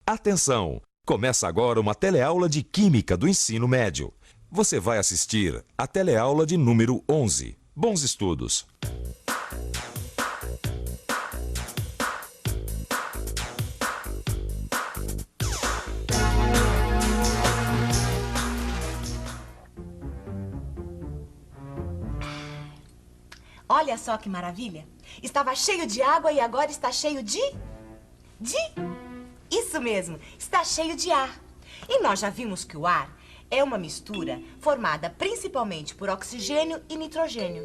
Atenção! Começa agora uma teleaula de Química do Ensino Médio. Você vai assistir a teleaula de número 11. Bons estudos! Olha só que maravilha! Estava cheio de água e agora está cheio de... Isso mesmo, está cheio de ar. E nós já vimos que o ar é uma mistura formada principalmente por oxigênio e nitrogênio.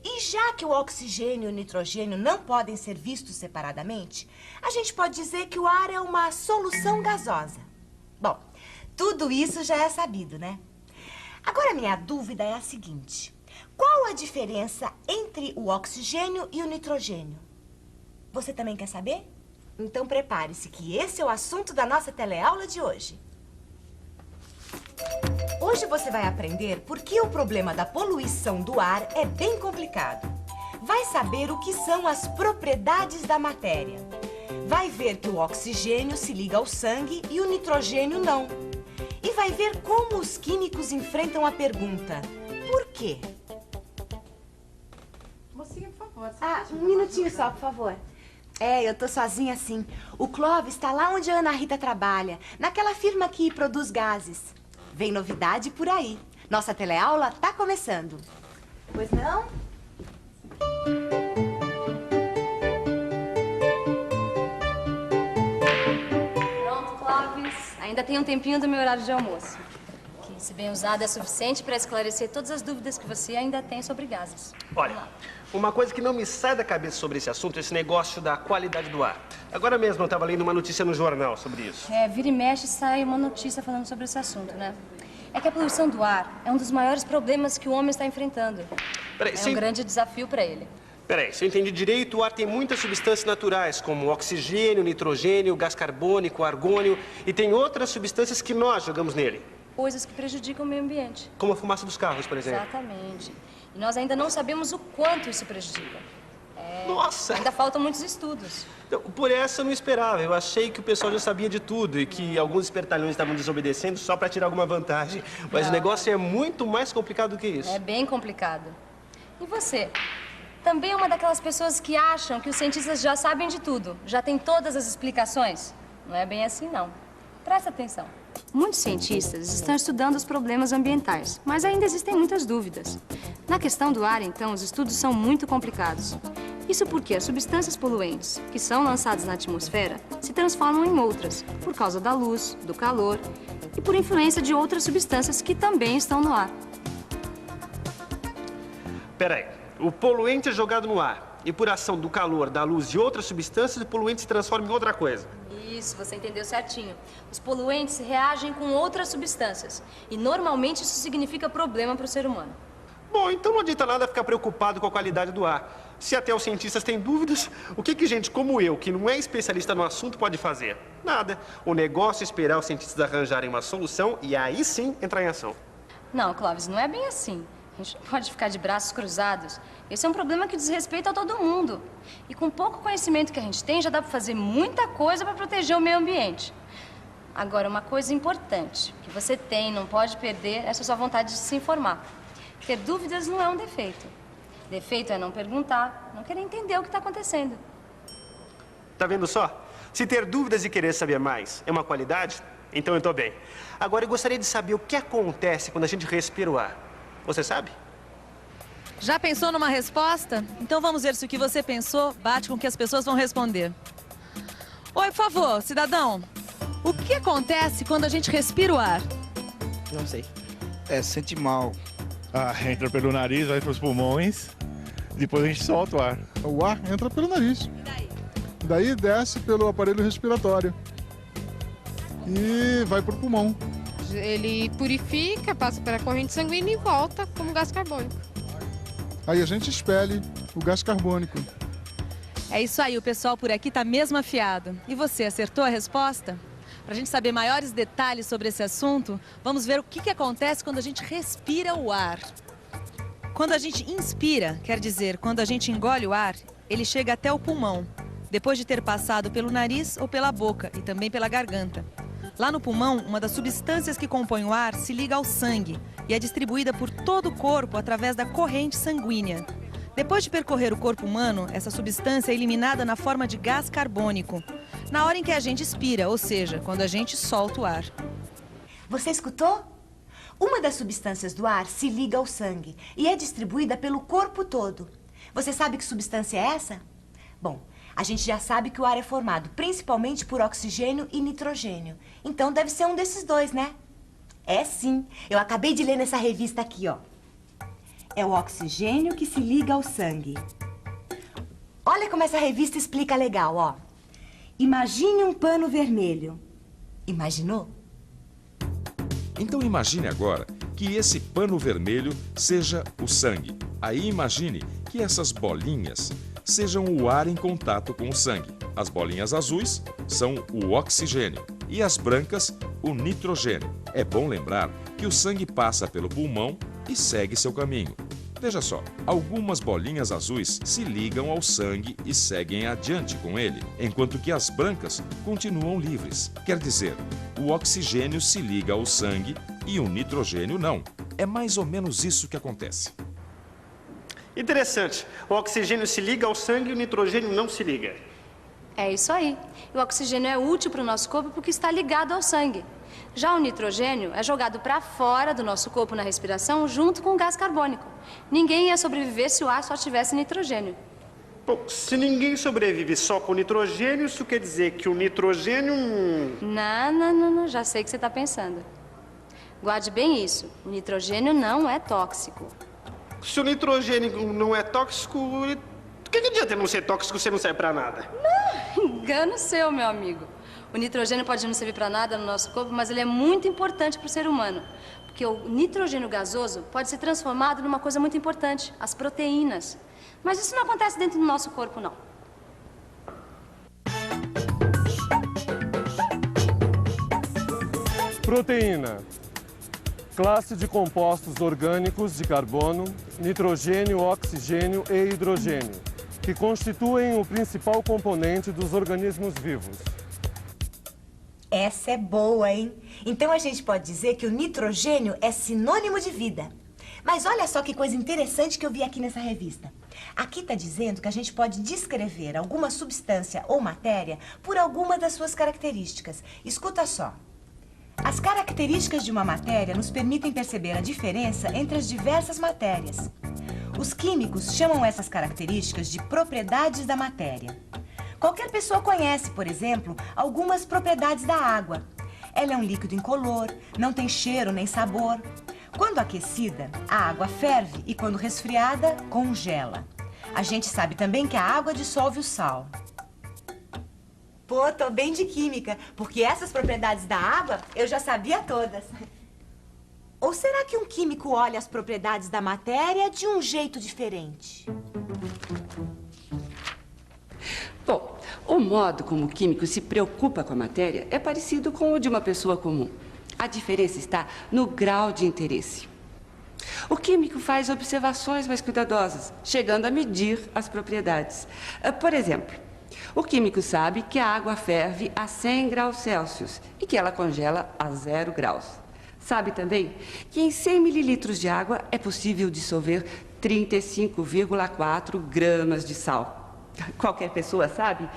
E já que o oxigênio e o nitrogênio não podem ser vistos separadamente, a gente pode dizer que o ar é uma solução gasosa. Bom, tudo isso já é sabido, né? Agora, minha dúvida é a seguinte: qual a diferença entre o oxigênio e o nitrogênio? Você também quer saber? Então prepare-se que esse é o assunto da nossa teleaula de hoje. Hoje você vai aprender por que o problema da poluição do ar é bem complicado. Vai saber o que são as propriedades da matéria. Vai ver que o oxigênio se liga ao sangue e o nitrogênio não. E vai ver como os químicos enfrentam a pergunta: por quê? Mocinha, por favor. Um minutinho só, por favor. Eu tô sozinha assim. O Clóvis está lá onde a Ana Rita trabalha, naquela firma que produz gases. Vem novidade por aí. Nossa teleaula tá começando. Pois não? Pronto, Clóvis. Ainda tem um tempinho do meu horário de almoço. Que, se bem usado, é suficiente para esclarecer todas as dúvidas que você ainda tem sobre gases. Olha, uma coisa que não me sai da cabeça sobre esse assunto é esse negócio da qualidade do ar. Agora mesmo eu estava lendo uma notícia no jornal sobre isso. Vira e mexe sai uma notícia falando sobre esse assunto, né? É que a poluição do ar é um dos maiores problemas que o homem está enfrentando. Um grande desafio para ele. Peraí, se eu entendi direito, o ar tem muitas substâncias naturais, como oxigênio, nitrogênio, gás carbônico, argônio, e tem outras substâncias que nós jogamos nele. Coisas que prejudicam o meio ambiente. Como a fumaça dos carros, por exemplo. Exatamente. E nós ainda não sabemos o quanto isso prejudica. Nossa! Ainda faltam muitos estudos. Então, por essa eu não esperava. Eu achei que o pessoal já sabia de tudo e que alguns espertalhões estavam desobedecendo só para tirar alguma vantagem. Mas o negócio é muito mais complicado do que isso. É bem complicado. E você? Também é uma daquelas pessoas que acham que os cientistas já sabem de tudo, já têm todas as explicações? Não é bem assim, não. Presta atenção. Muitos cientistas estão estudando os problemas ambientais, mas ainda existem muitas dúvidas. Na questão do ar, então, os estudos são muito complicados. Isso porque as substâncias poluentes, que são lançadas na atmosfera, se transformam em outras, por causa da luz, do calor e por influência de outras substâncias que também estão no ar. Peraí, o poluente é jogado no ar e por ação do calor, da luz e outras substâncias, o poluente se transforma em outra coisa. Isso, você entendeu certinho. Os poluentes reagem com outras substâncias e normalmente isso significa problema para o ser humano. Bom, então não adianta nada ficar preocupado com a qualidade do ar. Se até os cientistas têm dúvidas, o que gente como eu, que não é especialista no assunto, pode fazer? Nada. O negócio é esperar os cientistas arranjarem uma solução e aí sim entrar em ação. Não, Clóvis, não é bem assim. A gente não pode ficar de braços cruzados. Esse é um problema que diz respeito a todo mundo. E com pouco conhecimento que a gente tem, já dá para fazer muita coisa para proteger o meio ambiente. Agora, uma coisa importante que você tem, não pode perder, é essa sua vontade de se informar. Ter dúvidas não é um defeito. Defeito é não perguntar, não querer entender o que está acontecendo. Tá vendo só? Se ter dúvidas e querer saber mais é uma qualidade, então eu tô bem. Agora, eu gostaria de saber o que acontece quando a gente respira o ar. Você sabe? Já pensou numa resposta? Então vamos ver se o que você pensou bate com o que as pessoas vão responder. Oi, por favor, cidadão. O que acontece quando a gente respira o ar? Não sei. Sente mal. Entra pelo nariz, vai para os pulmões, depois a gente solta o ar. O ar entra pelo nariz. E daí? Daí desce pelo aparelho respiratório. E vai pro pulmão. Ele purifica, passa pela corrente sanguínea e volta como gás carbônico. Aí a gente expele o gás carbônico. É isso aí, o pessoal por aqui tá mesmo afiado. E você, acertou a resposta? Para a gente saber maiores detalhes sobre esse assunto, vamos ver o que acontece quando a gente respira o ar. Quando a gente inspira, quer dizer, quando a gente engole o ar, ele chega até o pulmão. depois de ter passado pelo nariz ou pela boca e também pela garganta. Lá no pulmão, uma das substâncias que compõem o ar se liga ao sangue e é distribuída por todo o corpo através da corrente sanguínea. Depois de percorrer o corpo humano, essa substância é eliminada na forma de gás carbônico, na hora em que a gente expira, ou seja, quando a gente solta o ar. Você escutou? Uma das substâncias do ar se liga ao sangue e é distribuída pelo corpo todo. Você sabe que substância é essa? Bom, a gente já sabe que o ar é formado principalmente por oxigênio e nitrogênio. Então deve ser um desses dois, né? É sim. Eu acabei de ler nessa revista aqui, ó. É o oxigênio que se liga ao sangue. Olha como essa revista explica legal, ó. Imagine um pano vermelho. Imaginou? Então imagine agora que esse pano vermelho seja o sangue. Aí imagine que essas bolinhas sejam o ar em contato com o sangue. As bolinhas azuis são o oxigênio e as brancas, o nitrogênio. É bom lembrar que o sangue passa pelo pulmão e segue seu caminho. Veja só, algumas bolinhas azuis se ligam ao sangue e seguem adiante com ele, enquanto que as brancas continuam livres. Quer dizer, o oxigênio se liga ao sangue e o nitrogênio não. É mais ou menos isso que acontece. Interessante. O oxigênio se liga ao sangue e o nitrogênio não se liga. É isso aí. O oxigênio é útil para o nosso corpo porque está ligado ao sangue. Já o nitrogênio é jogado para fora do nosso corpo na respiração junto com o gás carbônico. Ninguém ia sobreviver se o ar só tivesse nitrogênio. Bom, se ninguém sobrevive só com nitrogênio, isso quer dizer que o nitrogênio... Não. Já sei o que você está pensando. Guarde bem isso. O nitrogênio não é tóxico. Se o nitrogênio não é tóxico, o que adianta não ser tóxico se não serve para nada? Engano seu, meu amigo. O nitrogênio pode não servir para nada no nosso corpo, mas ele é muito importante para o ser humano. Porque o nitrogênio gasoso pode ser transformado numa coisa muito importante, as proteínas. Mas isso não acontece dentro do nosso corpo, não. Proteína. Classe de compostos orgânicos de carbono, nitrogênio, oxigênio e hidrogênio, que constituem o principal componente dos organismos vivos. Essa é boa, hein? Então a gente pode dizer que o nitrogênio é sinônimo de vida. Mas olha só que coisa interessante que eu vi aqui nessa revista. Aqui está dizendo que a gente pode descrever alguma substância ou matéria por alguma das suas características. Escuta só. As características de uma matéria nos permitem perceber a diferença entre as diversas matérias. Os químicos chamam essas características de propriedades da matéria. Qualquer pessoa conhece, por exemplo, algumas propriedades da água. Ela é um líquido incolor, não tem cheiro nem sabor. Quando aquecida, a água ferve e quando resfriada, congela. A gente sabe também que a água dissolve o sal. Pô, tô bem de química, porque essas propriedades da água eu já sabia todas. Ou será que um químico olha as propriedades da matéria de um jeito diferente? Bom, o modo como o químico se preocupa com a matéria é parecido com o de uma pessoa comum. A diferença está no grau de interesse. O químico faz observações mais cuidadosas, chegando a medir as propriedades. Por exemplo, o químico sabe que a água ferve a 100 graus Celsius e que ela congela a 0 graus. Sabe também que em 100 mililitros de água é possível dissolver 35,4 gramas de sal. Qualquer pessoa sabe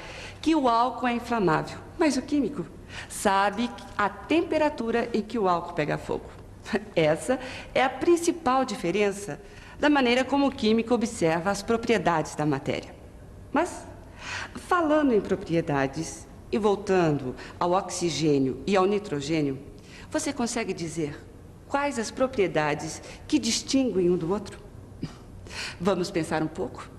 que o álcool é inflamável, mas o químico sabe a temperatura em que o álcool pega fogo. Essa é a principal diferença da maneira como o químico observa as propriedades da matéria. Mas, falando em propriedades e voltando ao oxigênio e ao nitrogênio, você consegue dizer quais as propriedades que distinguem um do outro? Vamos pensar um pouco?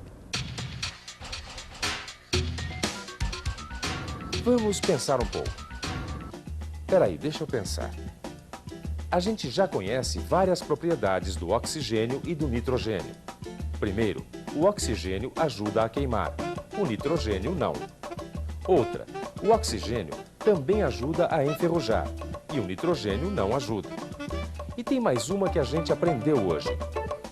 Vamos pensar um pouco. Peraí, deixa eu pensar. A gente já conhece várias propriedades do oxigênio e do nitrogênio. Primeiro, o oxigênio ajuda a queimar, o nitrogênio não. Outra, o oxigênio também ajuda a enferrujar e o nitrogênio não ajuda. E tem mais uma que a gente aprendeu hoje.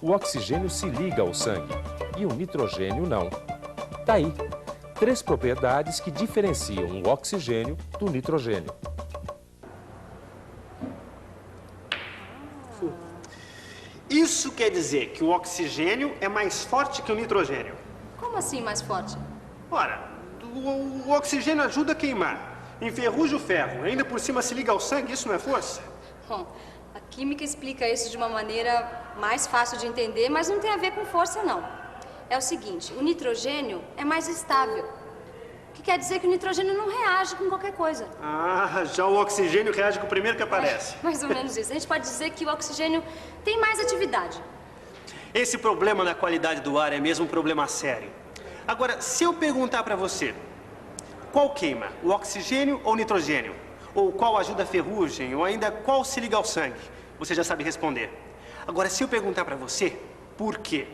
O oxigênio se liga ao sangue e o nitrogênio não. Tá aí. 3 propriedades que diferenciam o oxigênio do nitrogênio. Isso quer dizer que o oxigênio é mais forte que o nitrogênio. Como assim mais forte? Ora, o oxigênio ajuda a queimar, enferruja o ferro, ainda por cima se liga ao sangue, isso não é força? Bom, a química explica isso de uma maneira mais fácil de entender, mas não tem a ver com força, não. É o seguinte, o nitrogênio é mais estável, o que quer dizer que o nitrogênio não reage com qualquer coisa. Ah, já o oxigênio reage com o primeiro que aparece. Mais ou menos isso. A gente pode dizer que o oxigênio tem mais atividade. Esse problema na qualidade do ar é mesmo um problema sério. Agora, se eu perguntar para você, qual queima, o oxigênio ou o nitrogênio? Ou qual ajuda a ferrugem, ou ainda qual se liga ao sangue? Você já sabe responder. Agora, se eu perguntar para você, por quê?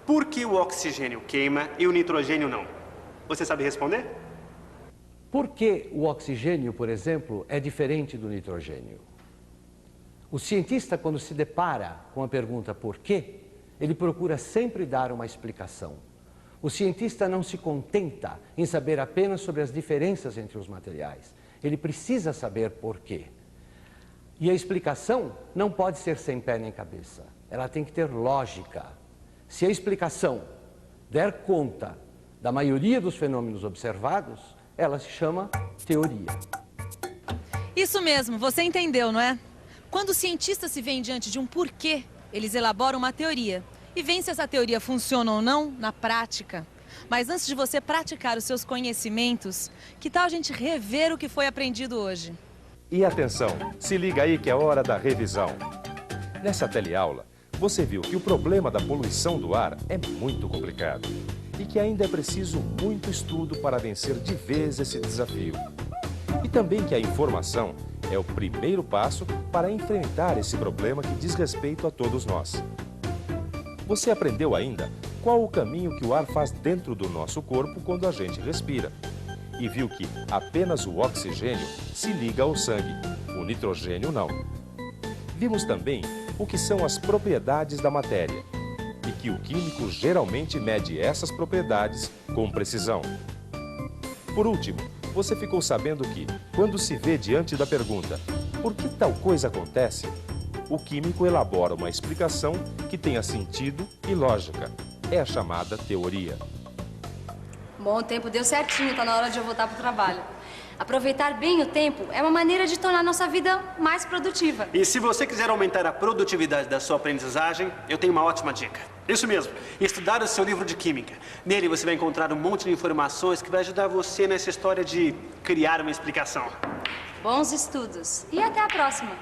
Por que o oxigênio queima e o nitrogênio não? Você sabe responder? Por que o oxigênio, por exemplo, é diferente do nitrogênio? O cientista, quando se depara com a pergunta por quê, ele procura sempre dar uma explicação. O cientista não se contenta em saber apenas sobre as diferenças entre os materiais. Ele precisa saber por quê. E a explicação não pode ser sem pé nem cabeça. Ela tem que ter lógica. Se a explicação der conta da maioria dos fenômenos observados, ela se chama teoria. Isso mesmo, você entendeu, não é? Quando os cientistas se veem diante de um porquê, eles elaboram uma teoria. E veem se essa teoria funciona ou não na prática. Mas antes de você praticar os seus conhecimentos, que tal a gente rever o que foi aprendido hoje? E atenção, se liga aí que é hora da revisão. Nessa teleaula, você viu que o problema da poluição do ar é muito complicado e que ainda é preciso muito estudo para vencer de vez esse desafio. E também que a informação é o primeiro passo para enfrentar esse problema que diz respeito a todos nós. Você aprendeu ainda qual o caminho que o ar faz dentro do nosso corpo quando a gente respira. E viu que apenas o oxigênio se liga ao sangue, o nitrogênio não. Vimos também o que são as propriedades da matéria e que o químico geralmente mede essas propriedades com precisão. Por último, você ficou sabendo que, quando se vê diante da pergunta por que tal coisa acontece, o químico elabora uma explicação que tenha sentido e lógica. É a chamada teoria. Bom, o tempo deu certinho, tá na hora de eu voltar pro trabalho. Aproveitar bem o tempo é uma maneira de tornar a nossa vida mais produtiva. E se você quiser aumentar a produtividade da sua aprendizagem, eu tenho uma ótima dica. Isso mesmo, estudar o seu livro de química. Nele você vai encontrar um monte de informações que vai ajudar você nessa história de criar uma explicação. Bons estudos e até a próxima.